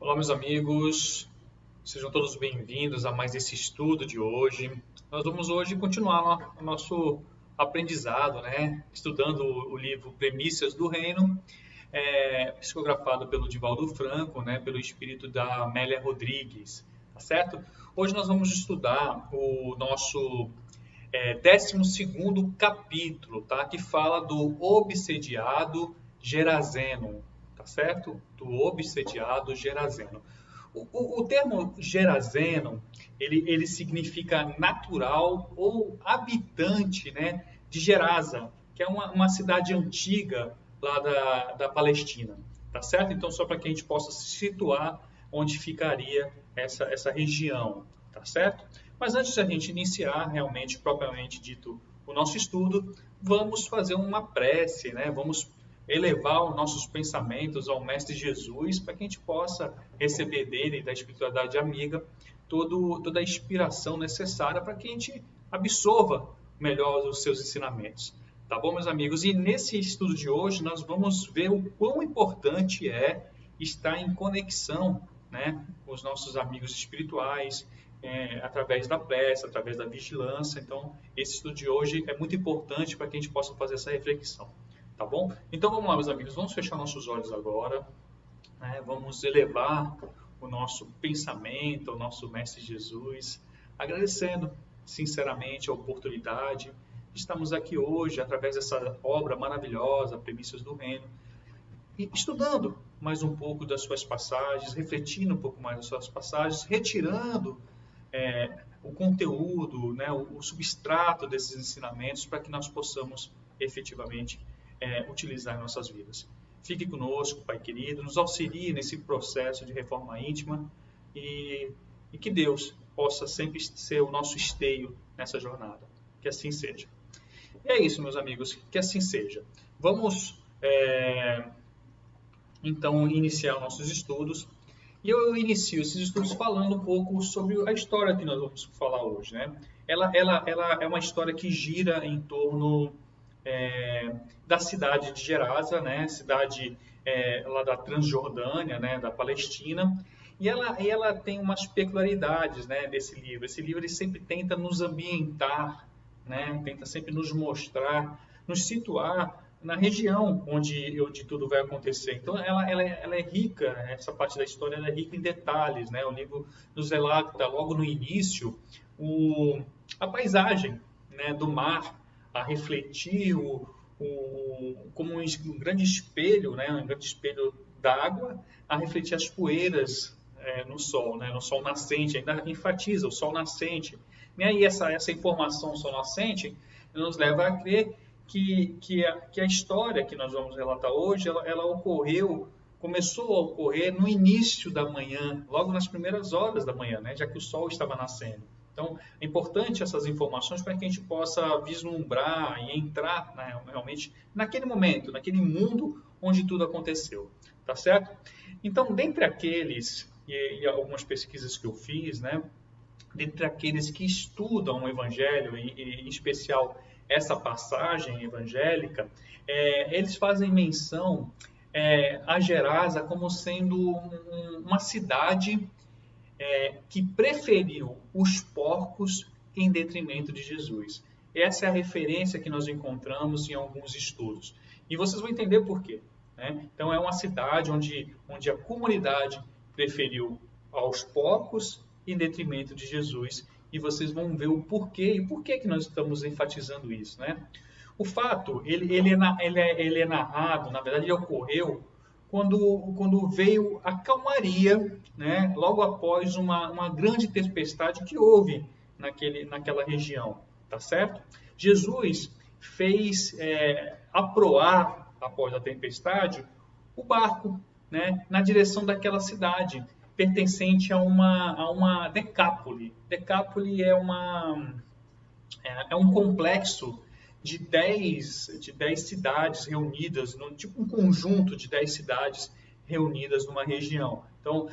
Olá, meus amigos, sejam todos bem-vindos a mais esse estudo de hoje. Nós vamos hoje continuar o nosso aprendizado, né? Estudando o livro Premissas do Reino, psicografado pelo Divaldo Franco, né? Pelo espírito da Amélia Rodrigues, tá certo? Hoje nós vamos estudar o nosso 12º capítulo, tá? Que fala do obsediado Gerazeno, tá certo? Do obsediado Gerazeno. O termo Gerazeno, ele significa natural ou habitante, né, de Gerasa, que é uma cidade antiga lá da Palestina, tá certo? Então, só para que a gente possa se situar onde ficaria essa região, tá certo? Mas antes de a gente iniciar realmente, propriamente dito, o nosso estudo, vamos fazer uma prece, né? Vamos elevar os nossos pensamentos ao Mestre Jesus para que a gente possa receber dele, da espiritualidade amiga, toda a inspiração necessária para que a gente absorva melhor os seus ensinamentos. Tá bom, meus amigos? E nesse estudo de hoje nós vamos ver o quão importante é estar em conexão, né, com os nossos amigos espirituais, através da prece, através da vigilância. Então, esse estudo de hoje é muito importante para que a gente possa fazer essa reflexão. Tá bom? Então vamos lá, meus amigos, vamos fechar nossos olhos agora, né? Vamos elevar o nosso pensamento ao nosso Mestre Jesus, agradecendo sinceramente a oportunidade de estarmos aqui hoje, através dessa obra maravilhosa, Premissas do Reino, e estudando mais um pouco das suas passagens, refletindo um pouco mais das suas passagens, retirando o conteúdo, né, o substrato desses ensinamentos para que nós possamos efetivamente utilizar em nossas vidas. Fique conosco, Pai querido, nos auxilie nesse processo de reforma íntima e que Deus possa sempre ser o nosso esteio nessa jornada. Que assim seja. E é isso, meus amigos, que assim seja. Vamos, então, iniciar nossos estudos. E eu inicio esses estudos falando um pouco sobre a história que nós vamos falar hoje, né? Ela é uma história que gira em torno da cidade de Gerasa, né? Cidade lá da Transjordânia, né? Da Palestina. E ela tem umas peculiaridades, né, desse livro. Esse livro ele sempre tenta nos ambientar, né? Tenta sempre nos mostrar, nos situar na região onde tudo vai acontecer. Então, ela é rica, né? Essa parte da história ela é rica em detalhes, né? O livro nos relata logo no início a paisagem, né, do mar, a refletir como um grande espelho, né, um grande espelho d'água, a refletir as poeiras no sol, né, no sol nascente, ainda enfatiza o sol nascente. E aí essa informação sol nascente nos leva a crer que a história que nós vamos relatar hoje, ela começou a ocorrer no início da manhã, logo nas primeiras horas da manhã, né, já que o sol estava nascendo. Então, é importante essas informações para que a gente possa vislumbrar e entrar, né, realmente naquele momento, naquele mundo onde tudo aconteceu, tá certo? Então, dentre aqueles, e algumas pesquisas que eu fiz, né, dentre aqueles que estudam o Evangelho, e em especial essa passagem evangélica, eles fazem menção a Gerasa como sendo uma cidade que preferiu os porcos em detrimento de Jesus. Essa é a referência que nós encontramos em alguns estudos. E vocês vão entender por quê, né? Então, é uma cidade onde a comunidade preferiu aos porcos em detrimento de Jesus. E vocês vão ver o porquê e por que nós estamos enfatizando isso, né? O fato, ele é narrado, na verdade, ele ocorreu quando veio a calmaria, né, logo após uma grande tempestade que houve naquela região, tá certo? Jesus fez aproar, após a tempestade, o barco, né, na direção daquela cidade, pertencente a uma decápole. Decápole é um complexo de 10 cidades reunidas, tipo um conjunto de 10 cidades reunidas numa região. Então,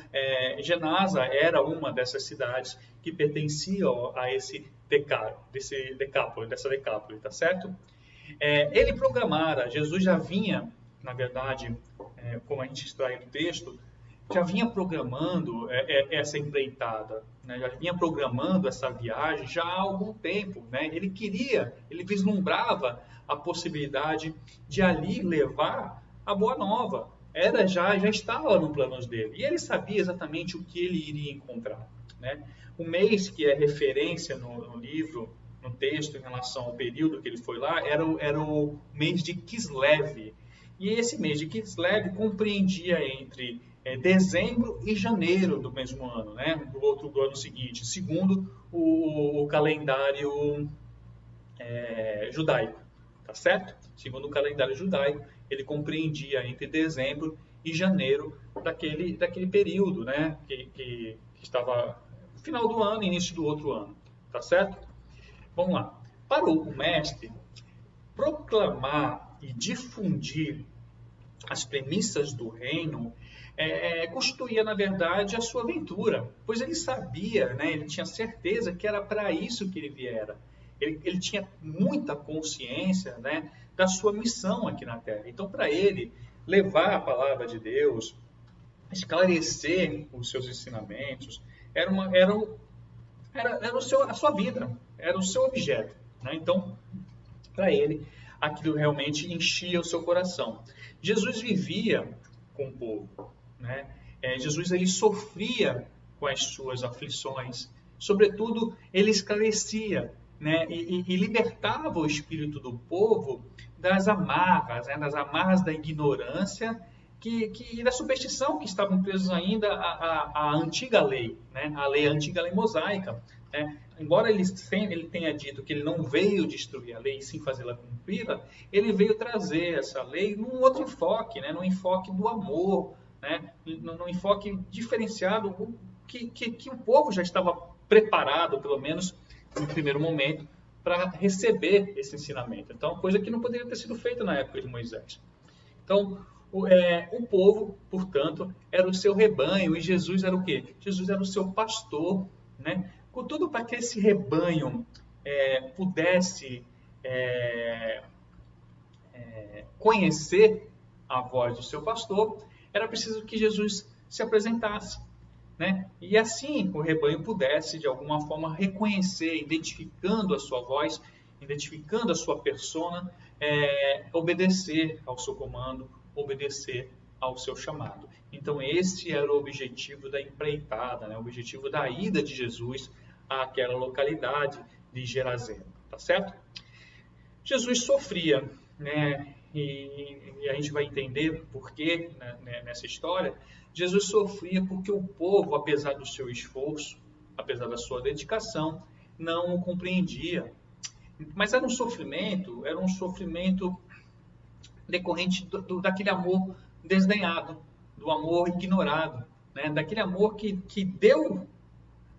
Genasa era uma dessas cidades que pertencia a dessa decápole, tá certo? Ele programara, Jesus já vinha, na verdade, como a gente extrai do texto, já vinha programando essa empreitada, né? Já vinha programando essa viagem já há algum tempo, né? Ele vislumbrava a possibilidade de ali levar a Boa Nova. Já estava no planos dele. E ele sabia exatamente o que ele iria encontrar, né? O mês que é referência no livro, no texto, em relação ao período que ele foi lá, era o mês de Kislev. E esse mês de Kislev compreendia entre dezembro e janeiro do mesmo ano, né? Do ano seguinte, segundo o calendário judaico, tá certo? Segundo o calendário judaico, ele compreendia entre dezembro e janeiro daquele período, né? Que estava no final do ano, início do outro ano, tá certo? Vamos lá. Para o mestre, proclamar e difundir as premissas do reino constituía, na verdade, a sua aventura, pois ele sabia, né, ele tinha certeza que era para isso que ele viera. Ele tinha muita consciência, né, da sua missão aqui na Terra. Então, para ele, levar a palavra de Deus, esclarecer os seus ensinamentos, era a sua vida, era o seu objeto, né? Então, para ele, aquilo realmente enchia o seu coração. Jesus vivia com o povo, né? Jesus ele sofria com as suas aflições, sobretudo ele esclarecia, né? E libertava o espírito do povo das amarras, né? Das amarras da ignorância e da superstição que estavam presos ainda à antiga lei, né? A antiga lei mosaica. Né? Embora ele tenha dito que ele não veio destruir a lei, sim fazê-la cumpri-la, ele veio trazer essa lei num outro enfoque, né? Num enfoque do amor, né? Num enfoque diferenciado que o povo já estava preparado, pelo menos no primeiro momento, para receber esse ensinamento. Então, coisa que não poderia ter sido feita na época de Moisés. Então, o povo, portanto, era o seu rebanho, e Jesus era o quê? Jesus era o seu pastor, né? Contudo, para que esse rebanho pudesse conhecer a voz do seu pastor, era preciso que Jesus se apresentasse, né? E assim o rebanho pudesse, de alguma forma, reconhecer, identificando a sua voz, identificando a sua persona, obedecer ao seu comando, obedecer ao seu chamado. Então, esse era o objetivo da empreitada, né? O objetivo da ida de Jesus àquela localidade de Gerazim, tá certo? Jesus sofria, né? E a gente vai entender por quê, né, nessa história. Jesus sofria porque o povo, apesar do seu esforço, apesar da sua dedicação, não o compreendia. Mas era um sofrimento decorrente daquele amor desdenhado, do amor ignorado, né? Daquele amor que deu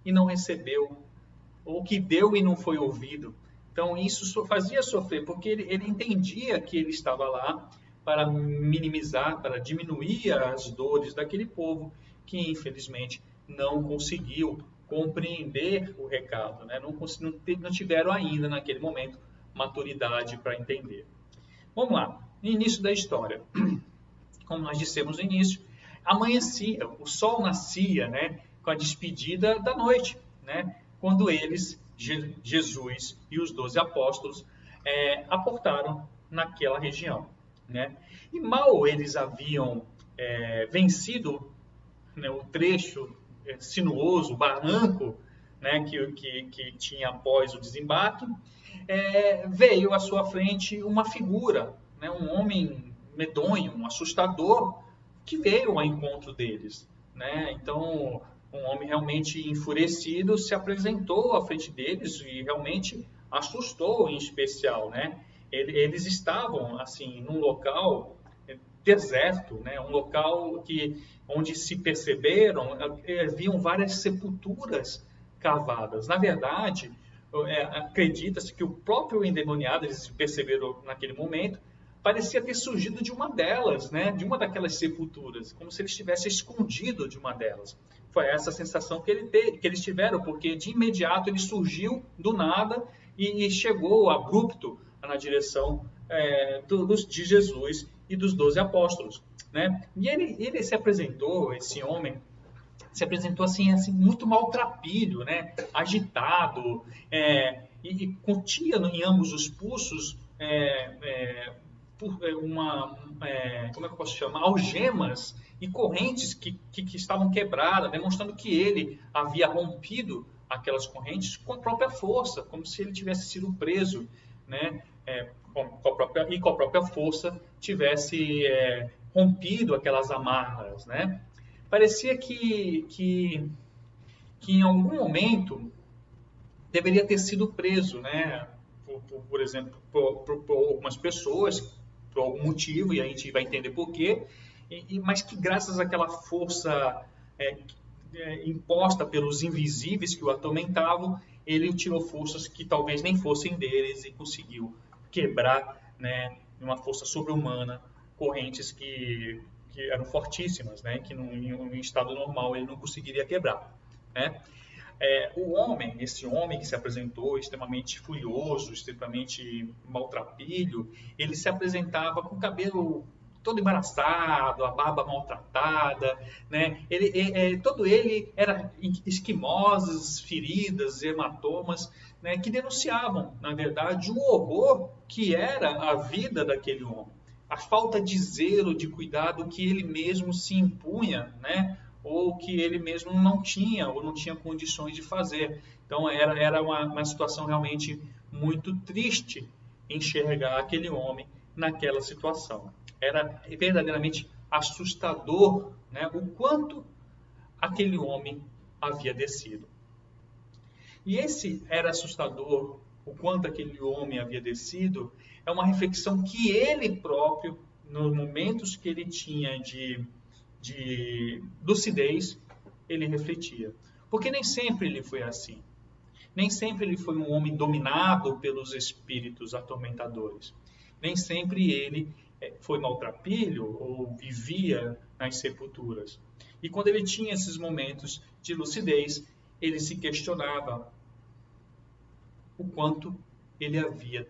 e não recebeu, ou que deu e não foi ouvido. Então, isso fazia sofrer, porque ele entendia que ele estava lá para minimizar, para diminuir as dores daquele povo que, infelizmente, não conseguiu compreender o recado, né? Não tiveram ainda, naquele momento, maturidade para entender. Vamos lá, no início da história. Como nós dissemos no início, amanhecia, o sol nascia, né? Com a despedida da noite, né? Quando eles, Jesus e os 12 apóstolos, aportaram naquela região, né? E mal eles haviam vencido, né, o trecho sinuoso, o barranco, né, que tinha após o desembarque, veio à sua frente uma figura, né, um homem medonho, um assustador, que veio ao encontro deles, né? Então, um homem realmente enfurecido se apresentou à frente deles e realmente assustou, em especial, né? Eles estavam, assim, num local deserto, né? Um local onde se perceberam, haviam várias sepulturas cavadas. Na verdade, acredita-se que o próprio endemoniado, eles perceberam naquele momento, parecia ter surgido de uma delas, né? De uma daquelas sepulturas, como se ele estivesse escondido de uma delas. Foi essa a sensação que eles tiveram, porque de imediato ele surgiu do nada e chegou abrupto na direção de Jesus e dos 12 apóstolos, né? E ele se apresentou, esse homem, se apresentou assim muito maltrapilho, né? Agitado, e continha em ambos os pulsos como é que eu posso chamar? Algemas e correntes que estavam quebradas, demonstrando que ele havia rompido aquelas correntes com a própria força, como se ele tivesse sido preso, né? Com a própria força tivesse rompido aquelas amarras, né? Parecia que em algum momento deveria ter sido preso, né? Por exemplo, por algumas pessoas, por algum motivo, e a gente vai entender por quê, mas que graças àquela força imposta pelos invisíveis que o atormentavam, ele tirou forças que talvez nem fossem deles e conseguiu quebrar, né, uma força sobre-humana, correntes que eram fortíssimas, né, que em um estado normal ele não conseguiria quebrar, né? Esse homem que se apresentou extremamente furioso, extremamente maltrapilho, ele se apresentava com o cabelo todo embaraçado, a barba maltratada, né? Todo ele era esquimoses, feridas, hematomas, né? Que denunciavam, na verdade, o horror que era a vida daquele homem, a falta de zelo, de cuidado que ele mesmo se impunha, né? Ou que ele mesmo não tinha, ou não tinha condições de fazer. Então era uma situação realmente muito triste enxergar aquele homem naquela situação. Era verdadeiramente assustador, né, o quanto aquele homem havia descido. E esse era assustador, o quanto aquele homem havia descido, é uma reflexão que ele próprio, nos momentos que ele tinha de lucidez, ele refletia. Porque nem sempre ele foi assim. Nem sempre ele foi um homem dominado pelos espíritos atormentadores. Nem sempre ele foi maltrapilho ou vivia nas sepulturas. E quando ele tinha esses momentos de lucidez, ele se questionava o quanto ele havia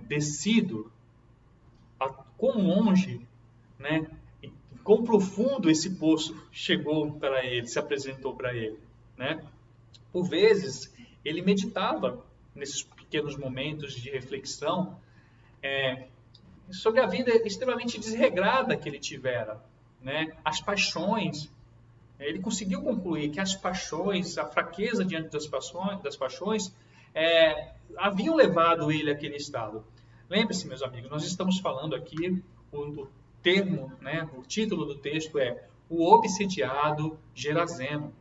descido, quão longe, né, quão profundo esse poço chegou para ele, se apresentou para ele, né? Por vezes, ele meditava nesses pequenos momentos de reflexão sobre a vida extremamente desregrada que ele tivera, né? As paixões. Ele conseguiu concluir que as paixões, a fraqueza diante das paixões haviam levado ele àquele estado. Lembre-se, meus amigos, nós estamos falando aqui, o termo, né, o título do texto é O Obsediado Gerazeno.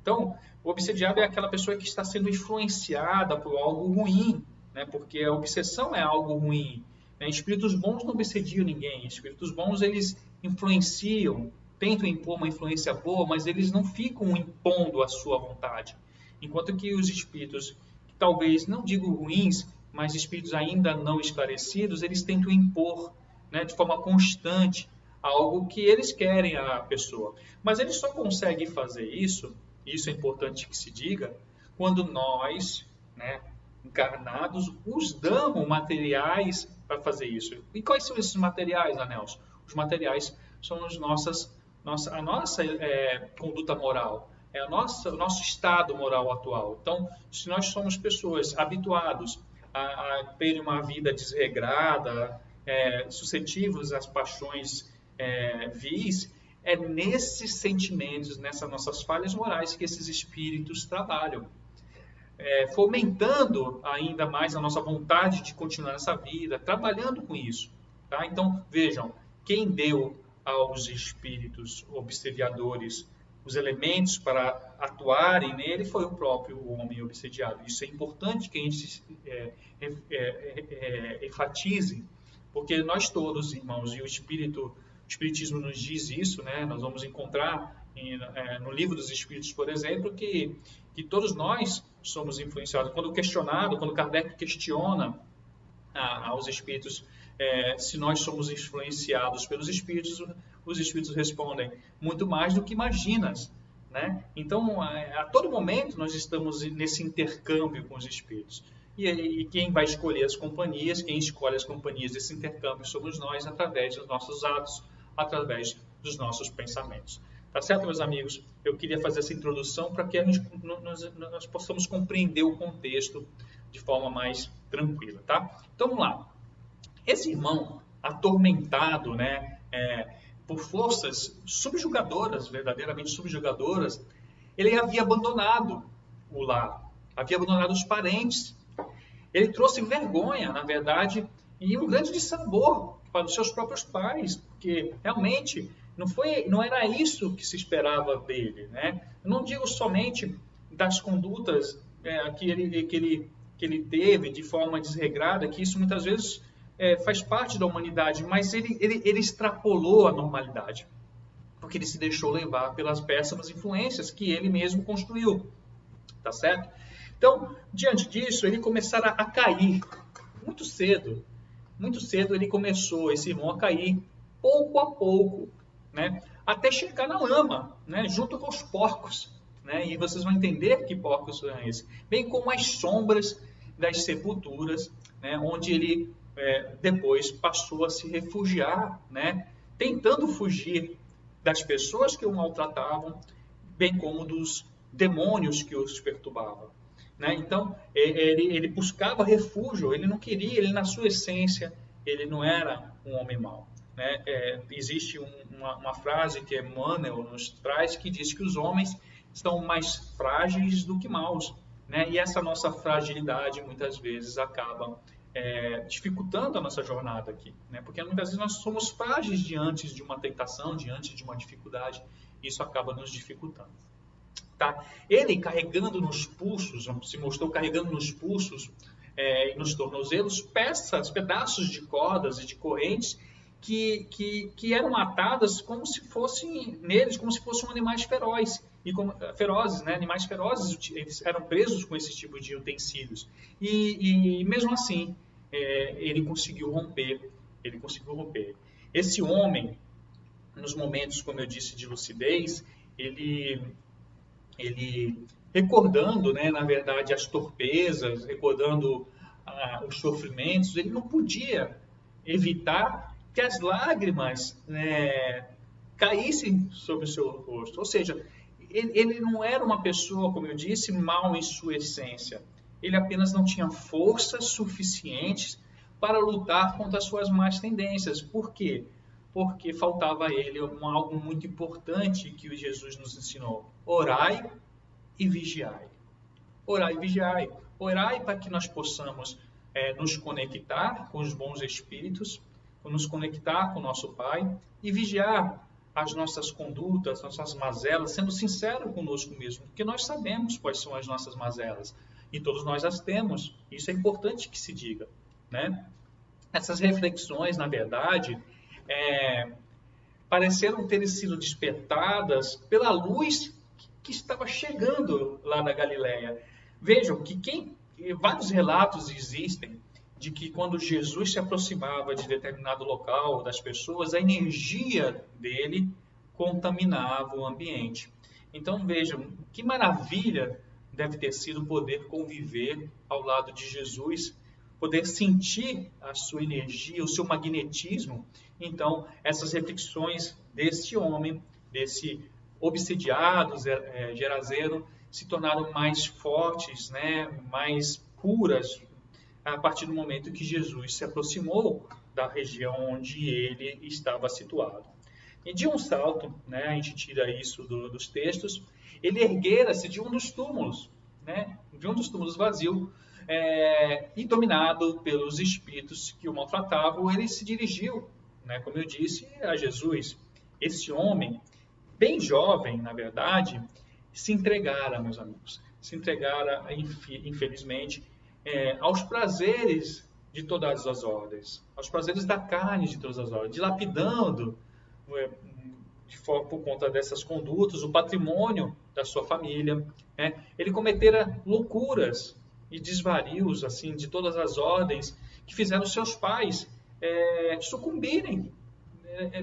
Então, o obsediado é aquela pessoa que está sendo influenciada por algo ruim, né, porque a obsessão é algo ruim. Né? Espíritos bons não obsediam ninguém. Espíritos bons, eles influenciam, tentam impor uma influência boa, mas eles não ficam impondo a sua vontade. Enquanto que os espíritos, talvez, não digo ruins, mas espíritos ainda não esclarecidos, eles tentam impor, né, de forma constante algo que eles querem à pessoa. Mas eles só conseguem fazer isso, e isso é importante que se diga, quando nós, né, encarnados, os damos materiais para fazer isso. E quais são esses materiais, Anelson? Os materiais são a nossa conduta moral, é o nosso estado moral atual. Então, se nós somos pessoas habituadas a terem uma vida desregrada, suscetíveis às paixões vis, é nesses sentimentos, nessas nossas falhas morais que esses espíritos trabalham, fomentando ainda mais a nossa vontade de continuar nessa vida, trabalhando com isso. Tá? Então, vejam, quem deu aos espíritos obsediadores os elementos para atuarem nele foi o próprio homem obsediado. Isso é importante que a gente enfatize, porque nós todos, irmãos, e o Espiritismo nos diz isso, né? Nós vamos encontrar no Livro dos Espíritos, por exemplo, que todos nós somos influenciados. Quando Kardec questiona aos espíritos se nós somos influenciados pelos espíritos, os espíritos respondem, muito mais do que imaginas. Né? Então, a todo momento nós estamos nesse intercâmbio com os espíritos. e quem vai escolher as companhias, quem escolhe as companhias desse intercâmbio somos nós, através dos nossos atos, através dos nossos pensamentos. Tá certo, meus amigos? Eu queria fazer essa introdução para que nós possamos compreender o contexto de forma mais tranquila, tá? Então, vamos lá. Esse irmão, atormentado, né, por forças subjugadoras, verdadeiramente subjugadoras, ele havia abandonado o lar, havia abandonado os parentes. Ele trouxe vergonha, na verdade, e um grande dissabor para os seus próprios pais, porque realmente não era isso que se esperava dele, né? Eu não digo somente das condutas que ele teve de forma desregrada, que isso muitas vezes faz parte da humanidade, mas ele extrapolou a normalidade, porque ele se deixou levar pelas péssimas influências que ele mesmo construiu, tá certo? Então, diante disso, ele começara a cair muito cedo. Muito cedo ele começou, esse irmão, a cair pouco a pouco, né? Até chegar na lama, né? Junto com os porcos, né? E vocês vão entender que porcos são esses. Bem como as sombras das sepulturas, né? Onde ele depois passou a se refugiar, né? Tentando fugir das pessoas que o maltratavam, bem como dos demônios que os perturbavam. Né? Então, ele buscava refúgio, ele não queria, ele na sua essência, ele não era um homem mau. Né? Existe uma frase que Emmanuel nos traz que diz que os homens são mais frágeis do que maus. Né? E essa nossa fragilidade muitas vezes acaba dificultando a nossa jornada aqui. Né? Porque muitas vezes nós somos frágeis diante de uma tentação, diante de uma dificuldade, e isso acaba nos dificultando. Tá? Ele carregando nos pulsos, se mostrou carregando nos pulsos e nos tornozelos pedaços de cordas e de correntes que eram atadas como se fossem neles, como se fossem animais ferozes, né? Animais ferozes, eles eram presos com esse tipo de utensílios. E mesmo assim, ele conseguiu romper. Esse homem, nos momentos, como eu disse, de lucidez, ele recordando, né, na verdade, as torpezas, recordando os sofrimentos, ele não podia evitar que as lágrimas caíssem sobre o seu rosto. Ou seja, ele não era uma pessoa, como eu disse, mal em sua essência. Ele apenas não tinha forças suficientes para lutar contra as suas más tendências. Por quê? Porque faltava a ele algo muito importante que o Jesus nos ensinou. Orai e vigiai. Orai e vigiai. Orai para que nós possamos nos conectar com os bons espíritos, nos conectar com o nosso Pai e vigiar as nossas condutas, as nossas mazelas, sendo sincero conosco mesmo, porque nós sabemos quais são as nossas mazelas e todos nós as temos. Isso é importante que se diga, né? Essas reflexões, na verdade, pareceram ter sido despertadas pela luz que estava chegando lá na Galileia. Vejam que vários relatos existem de que quando Jesus se aproximava de determinado local das pessoas, a energia dele contaminava o ambiente. Então vejam, que maravilha deve ter sido poder conviver ao lado de Jesus, poder sentir a sua energia, o seu magnetismo. Então, essas reflexões desse homem, desse obsidiado Gerazeno, se tornaram mais fortes, né, mais puras, a partir do momento que Jesus se aproximou da região onde ele estava situado. E de um salto, né, a gente tira isso dos textos, ele erguera-se de um dos túmulos, né, vazio, e dominado pelos espíritos que o maltratavam, ele se dirigiu, né, como eu disse, a Jesus. Esse homem, bem jovem, na verdade, se entregara, meus amigos, infelizmente, aos prazeres de todas as ordens, aos prazeres da carne de todas as ordens, dilapidando, por conta dessas condutas, o patrimônio da sua família. Ele cometera loucuras e desvarios assim, de todas as ordens que fizeram seus pais sucumbirem,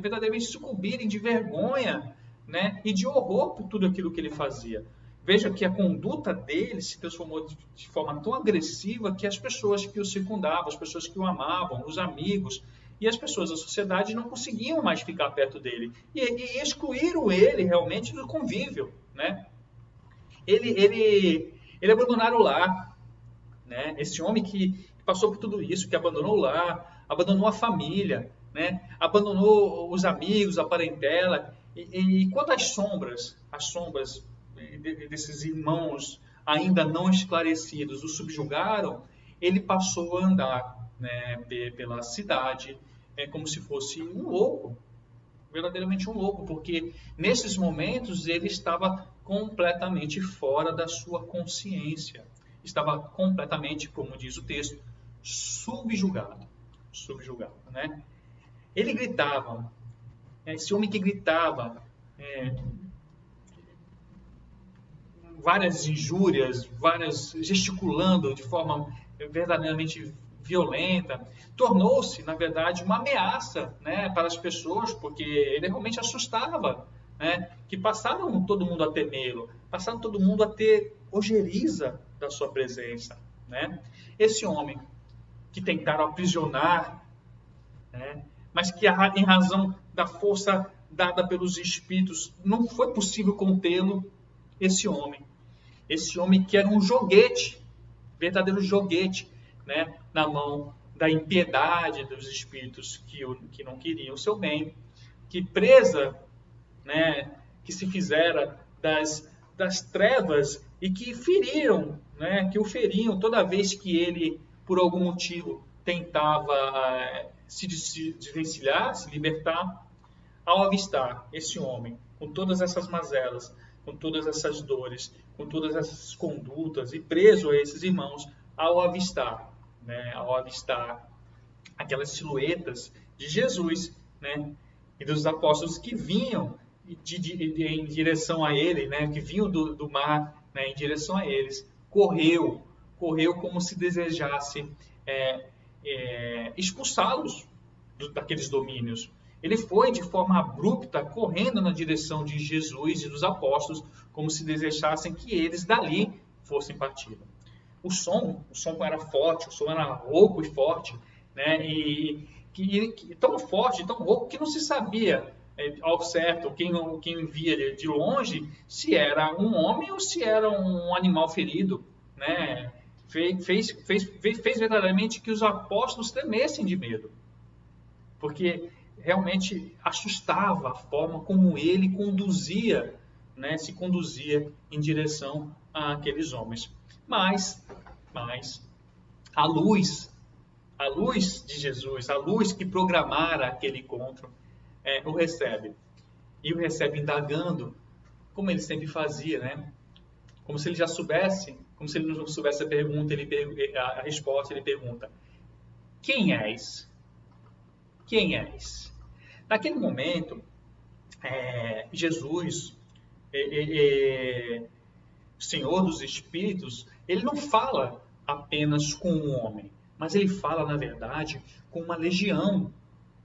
verdadeiramente sucumbirem de vergonha, né, e de horror por tudo aquilo que ele fazia. Veja que a conduta dele se transformou de forma tão agressiva que as pessoas que o circundavam, as pessoas que o amavam, os amigos e as pessoas da sociedade não conseguiam mais ficar perto dele e excluíram ele realmente do convívio, né? Ele abandonaram o lar, né? Esse homem que passou por tudo isso, que abandonou o lar, abandonou a família, né? Abandonou os amigos, a parentela. E quando as sombras desses irmãos ainda não esclarecidos o subjugaram, ele passou a andar, né, pela cidade como se fosse um louco, verdadeiramente um louco, porque nesses momentos ele estava completamente fora da sua consciência, estava completamente, como diz o texto, subjugado, né? Ele gritava, esse homem que gritava várias injúrias, gesticulando de forma verdadeiramente violenta, tornou-se, na verdade, uma ameaça, né, para as pessoas, porque ele realmente assustava, né, que passaram todo mundo a temê-lo, passaram todo mundo a ter ojeriza da sua presença, né? Esse homem que tentaram aprisionar, né, mas que em razão da força dada pelos espíritos não foi possível contê-lo, esse homem que era um joguete, verdadeiro joguete, né, na mão da impiedade dos espíritos que não queriam o seu bem, que presa, né, que se fizera das trevas e que feriram, né, que o feriam toda vez que ele, por algum motivo, tentava se desvencilhar, se libertar. Ao avistar esse homem com todas essas mazelas, com todas essas dores, com todas essas condutas e preso a esses irmãos, ao avistar aquelas silhuetas de Jesus, né, e dos apóstolos que vinham em direção a ele, né, que vinham do mar, né, em direção a eles, correu como se desejasse expulsá-los daqueles domínios. Ele foi de forma abrupta, correndo na direção de Jesus e dos apóstolos, como se desejassem que eles dali fossem partidos. O som era forte, o som era rouco e forte, né? E tão forte, tão rouco, que não se sabia ao certo, quem via de longe, se era um homem ou se era um animal ferido, né? Fez verdadeiramente que os apóstolos tremessem de medo, porque realmente assustava a forma como ele conduzia, né, se conduzia em direção àqueles homens. Mas a luz de Jesus, a luz que programara aquele encontro, o recebe. E o recebe indagando, como ele sempre fazia, né? Como se ele já soubesse, como se ele não soubesse a pergunta, a resposta, ele pergunta: quem és? Quem és? Naquele momento, Jesus, Senhor dos Espíritos, ele não fala apenas com um homem, mas ele fala, na verdade, com uma legião,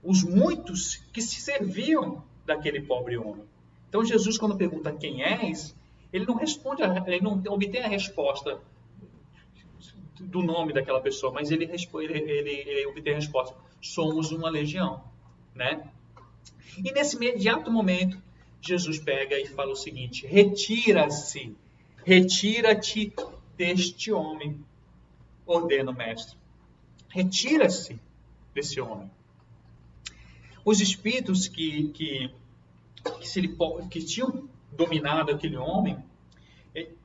os muitos que se serviam daquele pobre homem. Então, Jesus, quando pergunta quem és, ele não responde, ele não obtém a resposta do nome daquela pessoa, mas ele obtém a resposta: somos uma legião, né? E nesse imediato momento, Jesus pega e fala o seguinte: retira-te deste homem, ordena o mestre. Retira-se desse homem. Os espíritos que tinham dominado aquele homem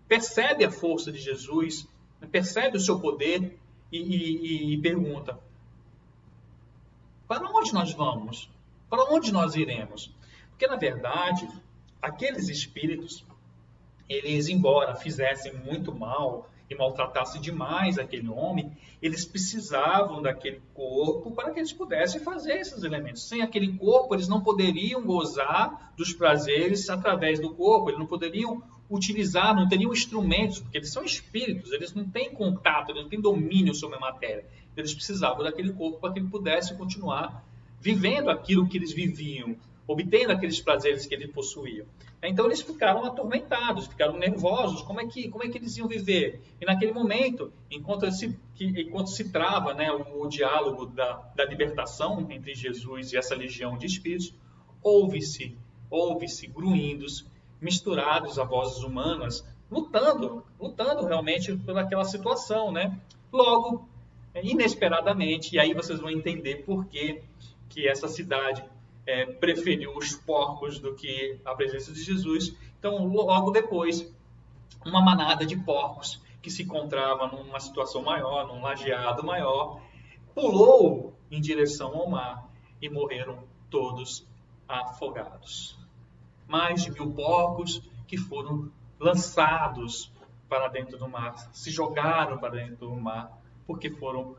percebe a força de Jesus, percebe o seu poder e pergunta: para onde nós vamos? Para onde nós iremos? Porque, na verdade, aqueles espíritos, eles, embora fizessem muito mal e maltratassem demais aquele homem, eles precisavam daquele corpo para que eles pudessem fazer esses elementos. Sem aquele corpo, eles não poderiam gozar dos prazeres através do corpo, eles não poderiam utilizar, não teriam instrumentos, porque eles são espíritos, eles não têm contato, eles não têm domínio sobre a matéria. Eles precisavam daquele corpo para que ele pudesse continuar vivendo aquilo que eles viviam, obtendo aqueles prazeres que ele possuía. Então eles ficaram atormentados, ficaram nervosos, como é que eles iam viver? E naquele momento, enquanto se trava, né, o diálogo da libertação entre Jesus e essa legião de espíritos, ouve-se grunhidos, misturados a vozes humanas, lutando realmente por aquela situação, né? Logo, inesperadamente, e aí vocês vão entender por que essa cidade preferiu os porcos do que a presença de Jesus. Então, logo depois, uma manada de porcos que se encontrava numa situação maior, num lajeado maior, pulou em direção ao mar e morreram todos afogados. Mais de 1000 porcos que foram lançados para dentro do mar, se jogaram para dentro do mar, porque foram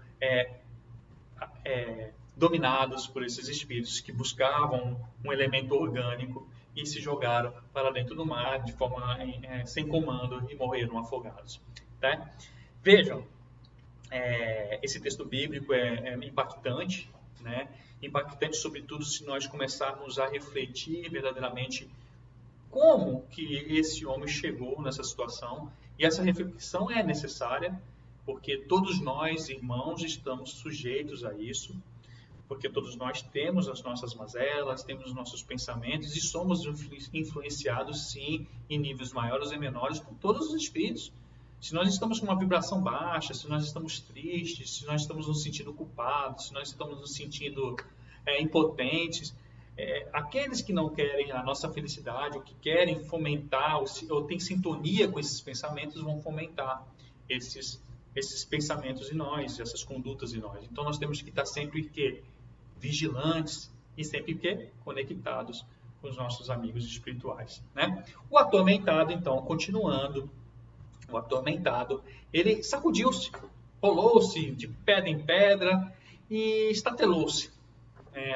dominados por esses espíritos que buscavam um elemento orgânico e se jogaram para dentro do mar de forma sem comando e morreram afogados. Tá? Vejam, esse texto bíblico é impactante, né? Impactante sobretudo se nós começarmos a refletir verdadeiramente como que esse homem chegou nessa situação. E essa reflexão é necessária, porque todos nós, irmãos, estamos sujeitos a isso, porque todos nós temos as nossas mazelas, temos os nossos pensamentos e somos influenciados, sim, em níveis maiores e menores, por todos os espíritos. Se nós estamos com uma vibração baixa, se nós estamos tristes, se nós estamos nos sentindo culpados, se nós estamos nos sentindo impotentes, aqueles que não querem a nossa felicidade, ou que querem fomentar, ou têm sintonia com esses pensamentos, vão fomentar esses pensamentos em nós, essas condutas em nós. Então nós temos que estar sempre vigilantes e sempre conectados com os nossos amigos espirituais, né? O atormentado, então, continuando, ele sacudiu-se, rolou-se de pedra em pedra e estatelou-se,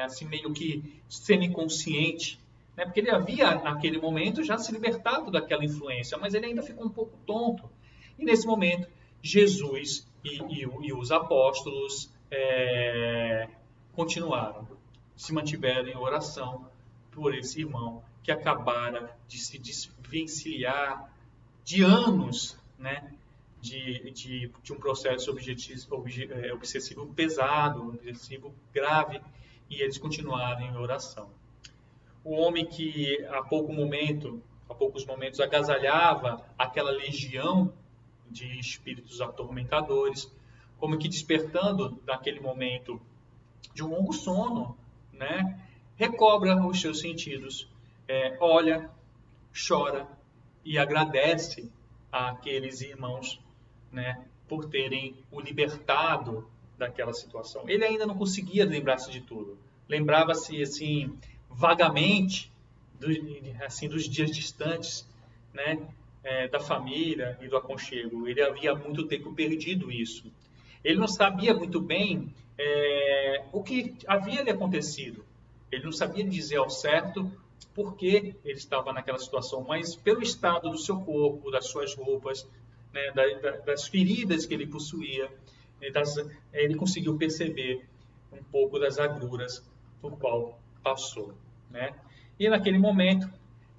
assim meio que semiconsciente, né? Porque ele havia, naquele momento, já se libertado daquela influência, mas ele ainda ficou um pouco tonto. E nesse momento, Jesus e os apóstolos continuaram, se mantiveram em oração por esse irmão que acabara de se desvencilhar de anos, né, de um processo obsessivo pesado, obsessivo grave, e eles continuaram em oração. O homem que há poucos momentos agasalhava aquela legião de espíritos atormentadores, como que despertando naquele momento de um longo sono, né, recobra os seus sentidos, olha, chora e agradece àqueles irmãos, né, por terem o libertado daquela situação. Ele ainda não conseguia lembrar-se de tudo. Lembrava-se assim vagamente dos dias distantes, né, da família e do aconchego. Ele havia há muito tempo perdido isso. Ele não sabia muito bem o que havia lhe acontecido. Ele não sabia dizer ao certo por que ele estava naquela situação, mas pelo estado do seu corpo, das suas roupas, né, das feridas que ele possuía, ele conseguiu perceber um pouco das agruras por qual passou, né? E naquele momento,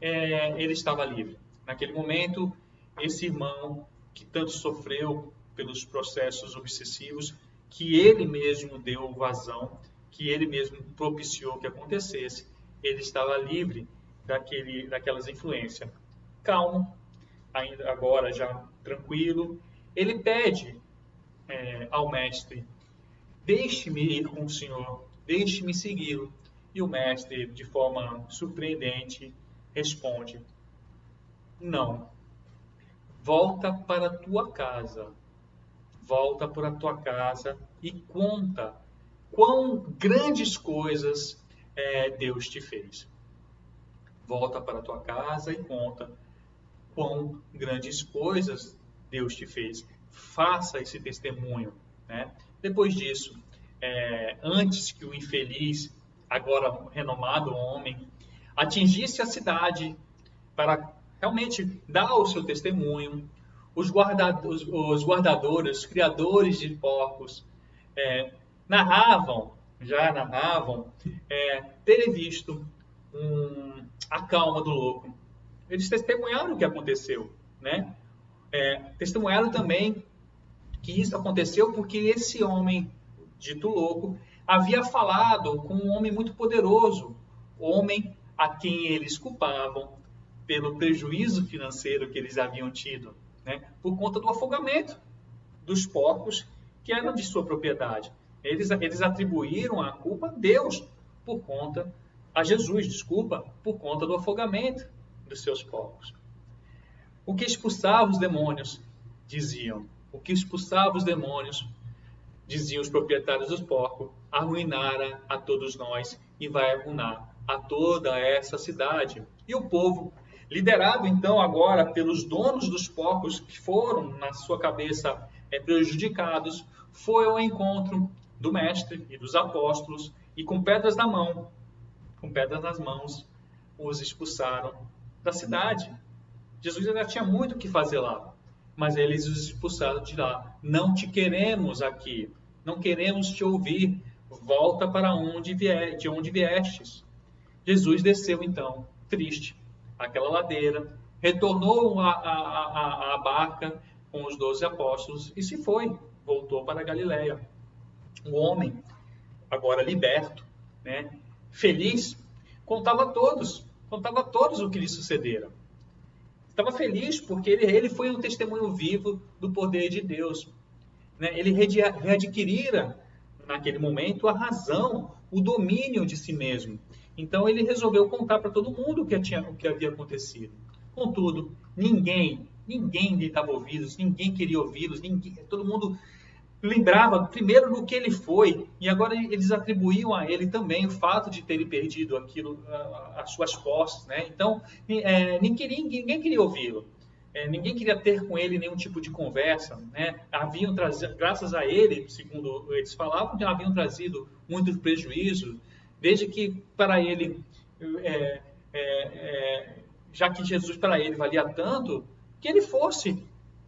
ele estava livre. Naquele momento, esse irmão que tanto sofreu pelos processos obsessivos, que ele mesmo deu vazão, que ele mesmo propiciou que acontecesse, ele estava livre daquelas influências. Calmo, ainda agora já tranquilo, ele pede ao mestre: deixe-me ir com o Senhor, deixe-me segui-lo. E o mestre, de forma surpreendente, responde: não, volta para a tua casa. Volta para a tua casa e conta quão grandes coisas Deus te fez. Volta para a tua casa e conta quão grandes coisas Deus te fez. Faça esse testemunho, né? Depois disso, antes que o infeliz, agora renomado homem, atingisse a cidade para realmente dar o seu testemunho, os guardadores, os criadores de porcos, narravam terem visto a calma do louco. Eles testemunharam o que aconteceu, né? Testemunharam também que isso aconteceu porque esse homem, dito louco, havia falado com um homem muito poderoso, homem a quem eles culpavam pelo prejuízo financeiro que eles haviam tido, né? Por conta do afogamento dos porcos que eram de sua propriedade. Eles atribuíram a culpa a Deus a Jesus, desculpa, por conta do afogamento dos seus porcos. O que expulsava os demônios, diziam. O que expulsava os demônios, diziam os proprietários dos porcos, arruinara a todos nós e vai arruinar a toda essa cidade. E o povo, liderado então agora pelos donos dos porcos, que foram, na sua cabeça, prejudicados, foi ao encontro do mestre e dos apóstolos e com pedras nas mãos, os expulsaram da cidade. Jesus ainda tinha muito o que fazer lá, mas eles os expulsaram de lá. Não te queremos aqui, não queremos te ouvir, volta para de onde viestes. Jesus desceu então, triste, aquela ladeira, retornou à barca com os 12 apóstolos e se foi, voltou para a Galileia. O homem, agora liberto, né, feliz, contava a todos o que lhe sucedera. Estava feliz porque ele foi um testemunho vivo do poder de Deus, né? Ele readquirira, naquele momento, a razão, o domínio de si mesmo. Então ele resolveu contar para todo mundo o que havia acontecido. Contudo, ninguém lhe dava ouvidos, ninguém queria ouvi-los, todo mundo lembrava primeiro do que ele foi, e agora eles atribuíam a ele também o fato de terem perdido as suas posses, né? Então, ninguém queria ouvi-lo, ninguém queria ter com ele nenhum tipo de conversa, né? Graças a ele, segundo eles falavam, que haviam trazido muitos prejuízos, desde que para ele, já que Jesus para ele valia tanto, que ele fosse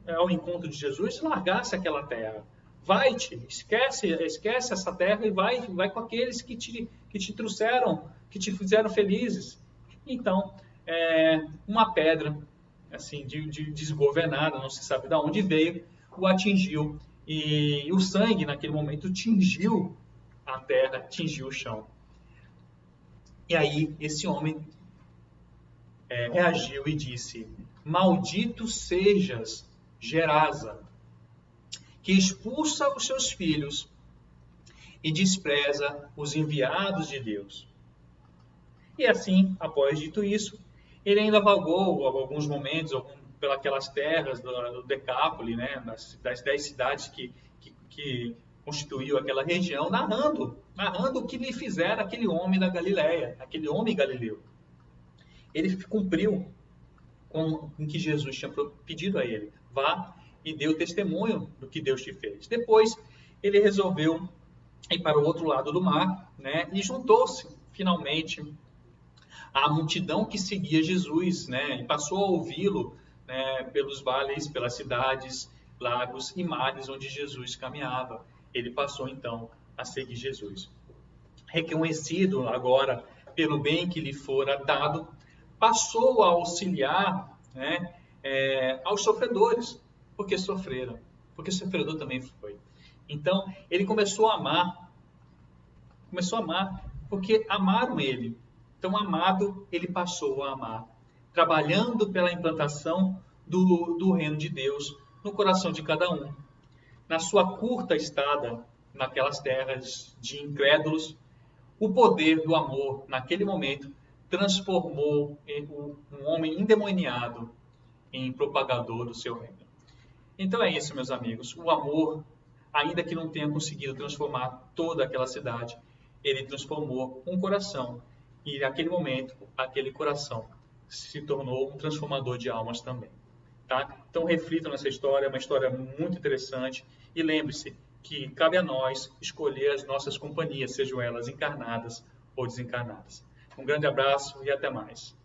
ao encontro de Jesus e largasse aquela terra. Vai-te, esquece essa terra e vai com aqueles que te trouxeram, que te fizeram felizes. Então, uma pedra, assim, desgovernada, não se sabe de onde veio, o atingiu. E o sangue, naquele momento, tingiu a terra, tingiu o chão. E aí, esse homem reagiu e disse: maldito sejas, Gerasa, que expulsa os seus filhos e despreza os enviados de Deus. E assim, após dito isso, ele ainda vagou alguns momentos pelas terras do Decápole, né, das 10 cidades que constituíam aquela região, narrando o que lhe fizera aquele homem da Galileia, aquele homem galileu. Ele cumpriu com o que Jesus tinha pedido a ele: vá e deu testemunho do que Deus te fez. Depois, ele resolveu ir para o outro lado do mar, né, e juntou-se, finalmente, à multidão que seguia Jesus, né, e passou a ouvi-lo, né, pelos vales, pelas cidades, lagos e mares onde Jesus caminhava. Ele passou, então, a seguir Jesus. Reconhecido agora pelo bem que lhe fora dado, passou a auxiliar, né, aos sofredores, porque sofreram, porque sofredor também foi. Então, ele começou a amar, porque amaram ele. Então, amado, ele passou a amar, trabalhando pela implantação do reino de Deus no coração de cada um. Na sua curta estada naquelas terras de incrédulos, o poder do amor, naquele momento, transformou um homem endemoniado em propagador do seu reino. Então é isso, meus amigos. O amor, ainda que não tenha conseguido transformar toda aquela cidade, ele transformou um coração. E naquele momento, aquele coração se tornou um transformador de almas também. Tá? Então reflitam nessa história, é uma história muito interessante. E lembre-se que cabe a nós escolher as nossas companhias, sejam elas encarnadas ou desencarnadas. Um grande abraço e até mais.